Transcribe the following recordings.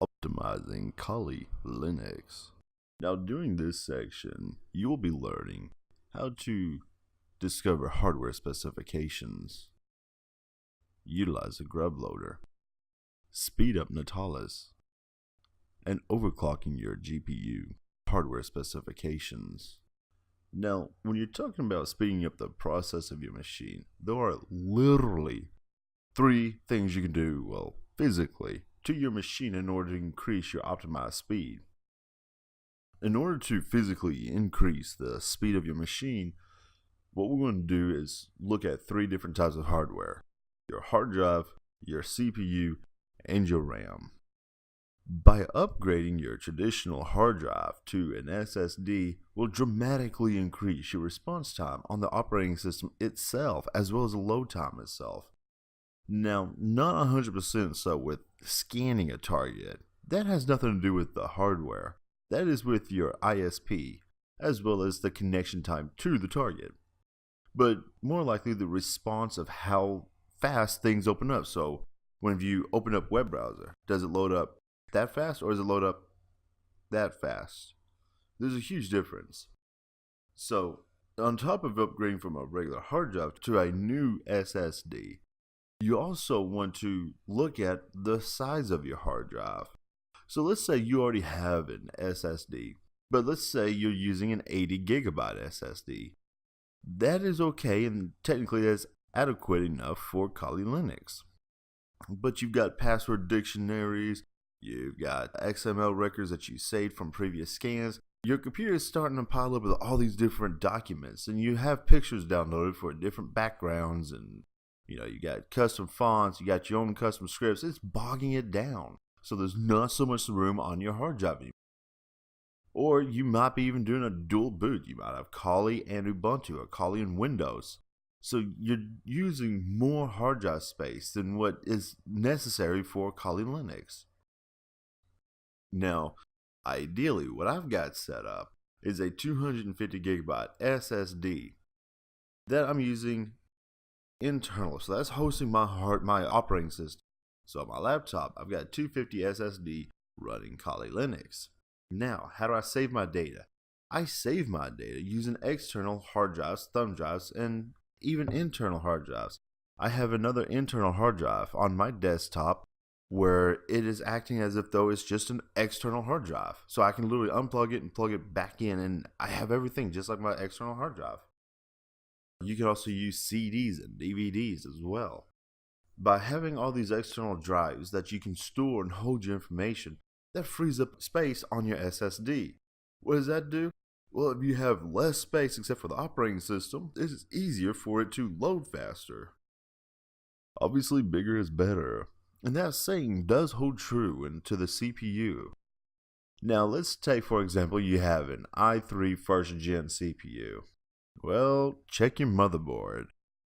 Optimizing Kali Linux. Now, during this section, you will be learning how to discover hardware specifications, utilize a grub loader, speed up Natalis, and overclocking your GPU hardware specifications. Now, when you're talking about speeding up the process of your machine, there are literally three things you can do, physically, to your machine in order to increase your optimized speed. In order to physically increase the speed of your machine, what we're going to do is look at three different types of hardware: your hard drive, your CPU, and your RAM. By upgrading your traditional hard drive to an SSD will dramatically increase your response time on the operating system itself, as well as the load time itself. Now, not 100% so with scanning a target. That has nothing to do with the hardware. That is with your ISP, as well as the connection time to the target. But more likely the response of how fast things open up. So when you open up web browser, does it load up that fast or does it load up that fast? There's a huge difference. So on top of upgrading from a regular hard drive to a new SSD, you also want to look at the size of your hard drive. So let's say you already have an SSD, but let's say you're using an 80 gigabyte SSD. That is okay, and technically that's adequate enough for Kali Linux. But you've got password dictionaries, you've got XML records that you saved from previous scans. Your computer is starting to pile up with all these different documents, and you have pictures downloaded for different backgrounds, and you got custom fonts, you got your own custom scripts. It's bogging it down. So there's not so much room on your hard drive anymore. Or you might be even doing a dual boot. You might have Kali and Ubuntu, or Kali and Windows. So you're using more hard drive space than what is necessary for Kali Linux. Now, ideally, what I've got set up is a 250 gigabyte SSD that I'm using internal. So that's hosting my operating system. So on my laptop, I've got 250 SSD running Kali Linux. Now, how do I save my data? I save my data using external hard drives, thumb drives, and even internal hard drives. I have another internal hard drive on my desktop where it is acting as if though it's just an external hard drive. So I can literally unplug it and plug it back in, and I have everything just like my external hard drive. You can also use CDs and DVDs as well. By having all these external drives that you can store and hold your information, that frees up space on your SSD. What does that do? Well, if you have less space except for the operating system, it's easier for it to load faster. Obviously, bigger is better, and that saying does hold true to the CPU. Now, let's take, for example, you have an i3 first gen CPU. Well, check your motherboard.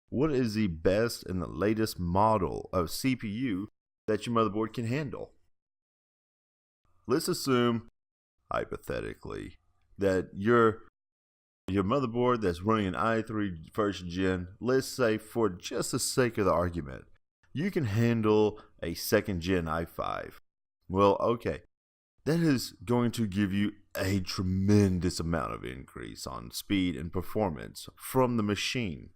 What is the best and the latest model of CPU that your motherboard can handle? Let's assume, hypothetically, that your motherboard that's running an i3 first gen, let's say for just the sake of the argument, you can handle a second gen i5. Well, okay, that is going to give you a tremendous amount of increase on speed and performance from the machine.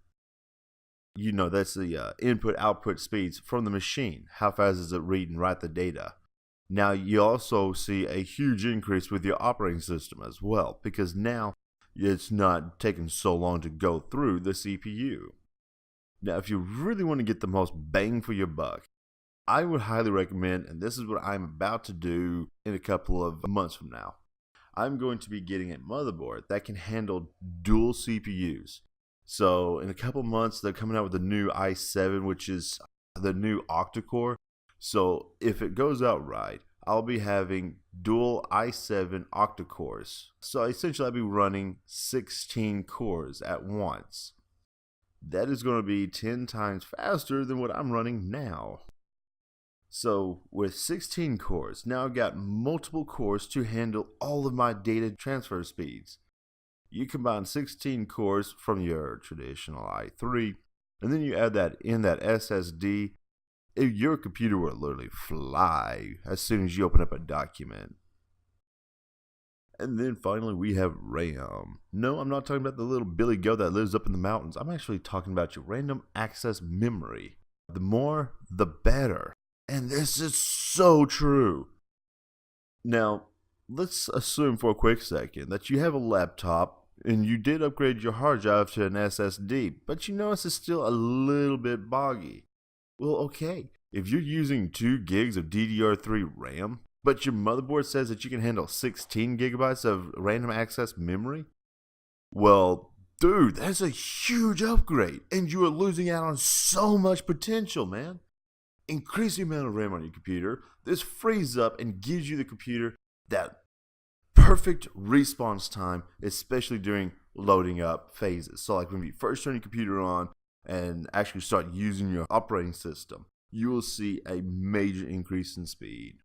That's the input-output speeds from the machine. How fast does it read and write the data? Now, you also see a huge increase with your operating system as well, because now it's not taking so long to go through the CPU. Now, if you really want to get the most bang for your buck, I would highly recommend, and this is what I'm about to do in a couple of months from now, I'm going to be getting a motherboard that can handle dual CPUs. So in a couple months, they're coming out with the new i7, which is the new octa-core. So if it goes out right, I'll be having dual i7 octa-cores. So essentially I'll be running 16 cores at once. That is going to be 10 times faster than what I'm running now. So with 16 cores, now I've got multiple cores to handle all of my data transfer speeds. You combine 16 cores from your traditional i3, and then you add that in that SSD, Your computer will literally fly as soon as you open up a document. And then finally we have RAM. No, I'm not talking about the little billy goat that lives up in the mountains. I'm actually talking about your random access memory. The more, the better. And this is so true. Now, let's assume for a quick second that you have a laptop and you did upgrade your hard drive to an SSD, but you notice it's still a little bit boggy. Well, okay, if you're using 2 gigs of DDR3 RAM, but your motherboard says that you can handle 16 gigabytes of random access memory, well, dude, that's a huge upgrade, and you are losing out on so much potential, man. Increase the amount of RAM on your computer. This frees up and gives you the computer that perfect response time, especially during loading up phases. So like when you first turn your computer on and actually start using your operating system, you will see a major increase in speed.